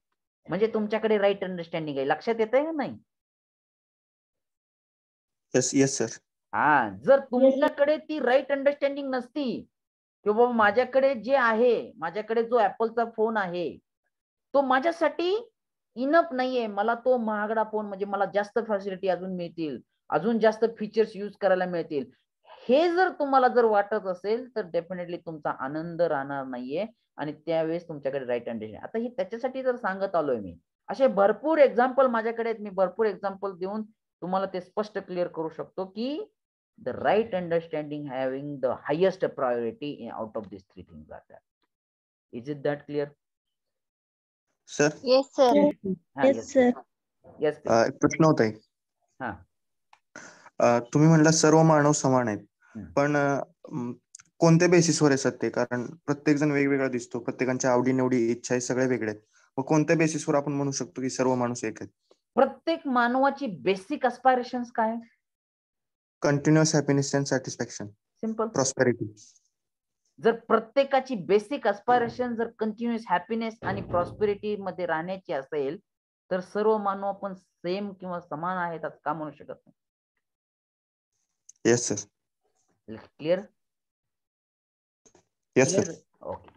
[SPEAKER 1] म्हणजे तुमच्याकडे राईट अंडरस्टँडिंग आहे. लक्षात येतंय का नाही?
[SPEAKER 5] Yes sir.
[SPEAKER 1] हा, जर तुमच्याकडे ती राईट अंडरस्टँडिंग नसती की बाबा माझ्याकडे जे आहे, माझ्याकडे जो ऍपलचा फोन आहे तो माझ्यासाठी इनफ नाहीये, मला तो महागडा फोन म्हणजे मला जास्त फॅसिलिटी अजून मिळतील, अजून जास्त फीचर्स यूज करायला मिळतील, हे जर तुम्हाला जर वाटत असेल तर डेफिनेटली तुमचा आनंद राहणार नाहीये आणि त्यावेळेस तुमच्याकडे राईट अंडरस्टँडिंग. आता ही त्याच्यासाठी जर सांगत आलोय मी, असे भरपूर एक्झाम्पल माझ्याकडे आहेत, मी भरपूर एक्झाम्पल देऊन तुम्हाला ते स्पष्ट क्लिअर करू शकतो की the right understanding having the highest priority out of these 3 things are there. Is it that clear?
[SPEAKER 5] Sir,
[SPEAKER 2] Yes, sir.
[SPEAKER 1] Yes, sir. Yes, please.
[SPEAKER 5] एक प्रश्न होता है.
[SPEAKER 1] हाँ.
[SPEAKER 5] तुम्ही म्हणला सर्व मानव समान आहेत,
[SPEAKER 1] हम्म.
[SPEAKER 5] पण कोणत्या बेसिसवर आहे सर ते? कारण प्रत्येक जण वेगवेगळा दिसतो, प्रत्येकांच्या आवडी-निवडी, इच्छा हे सगळे वेगळे आहेत. मग कोणत्या बेसिसवर आपण म्हणू शकतो की सर्व माणूस एक आहेत?
[SPEAKER 1] प्रत्येक मानवाची बेसिक अस्पायरेशन्स काय?
[SPEAKER 5] Continuous happiness and satisfaction,
[SPEAKER 1] simple.
[SPEAKER 5] Prosperity.
[SPEAKER 1] जर प्रत्येकाची बेसिक अस्पायरेशन जर कंटिन्युअस हॅपीनेस आणि प्रॉस्पेरिटी मध्ये राहण्याची असेल, तर सर्व मानव आपण सेम किंवा समान आहेत असं का म्हणू शकत नाही?
[SPEAKER 5] Yes sir.
[SPEAKER 1] Clear?
[SPEAKER 5] Yes sir.
[SPEAKER 1] Okay.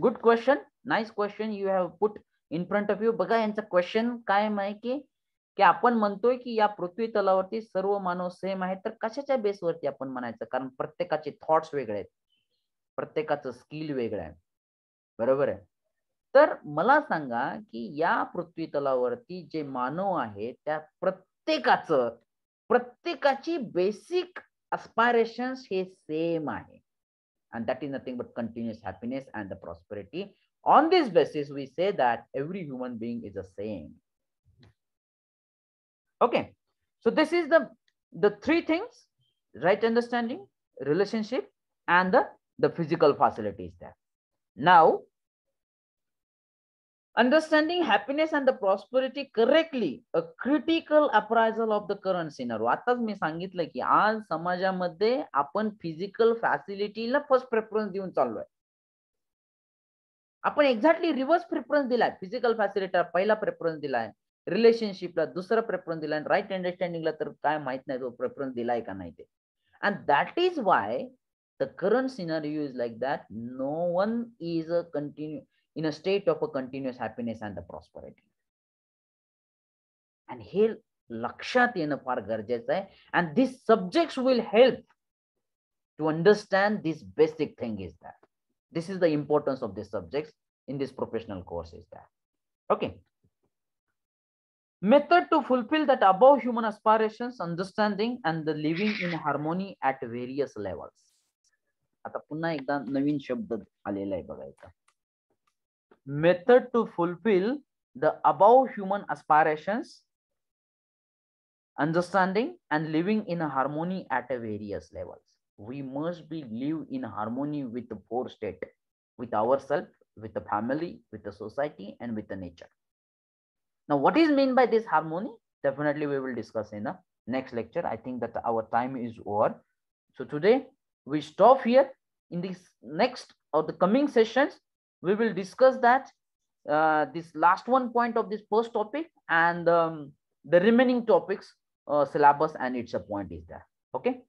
[SPEAKER 1] Good question. Nice question you have put in front of you. बघा यांचा क्वेश्चन काय माहिती की आपण म्हणतोय की या पृथ्वी तलावरती सर्व मानव सेम आहेत, तर कशाच्या बेसवरती आपण म्हणायचं? कारण प्रत्येकाचे थॉट्स वेगळे आहेत, प्रत्येकाचं स्किल वेगळं आहे, बरोबर आहे. तर मला सांगा की या पृथ्वी तलावरती जे मानव आहेत त्या प्रत्येकाची बेसिक अस्पायरेशन्स हे सेम आहे, and that is nothing but continuous happiness and the prosperity. On this basis we say that every human being is the same. Okay, so this is the three things: right understanding, relationship, and the physical facilities there. Now, understanding happiness and the prosperity correctly, a critical appraisal of the current scenario. आताच मी सांगितलं की आज समाजामध्ये आपण physical फॅसिलिटीला first preference देऊन चाललोय. आपण exactly reverse preference दिलाय. फिजिकल फॅसिलिटीला पहिला प्रेफरन्स दिलाय, रिलेशनशिपला दुसरा प्रेफरन्स दिलाय, राईट अंडरस्टँडिंगला तर काय माहित नाही तो प्रेफरन्स दिलाय का नाही ते. And that is why the current scenario is like that. No one is a continue in a state of a continuous happiness and the prosperity. And हे लक्षात येणं फार गरजेचं आहे. And these subjects will help to understand this basic thing is that. This is the importance of these subjects in this professional course is that. Okay. Method to fulfill that above human aspirations, understanding and the living in harmony at various levels. आता पुन्हा एकदा नवीन शब्द आलेला आहे बघायचा. Method to fulfill the above human aspirations, understanding and living in a harmony at a various levels. We must be live in harmony with the four state, with ourselves, with the family, with the society, and with the nature. Now, what is meant by this harmony? Definitely we will discuss in the next lecture. I think that our time is over. So today we stop here. In this next or the coming sessions, we will discuss that this last one point of this first topic and the remaining topics syllabus and its a point is there. Okay.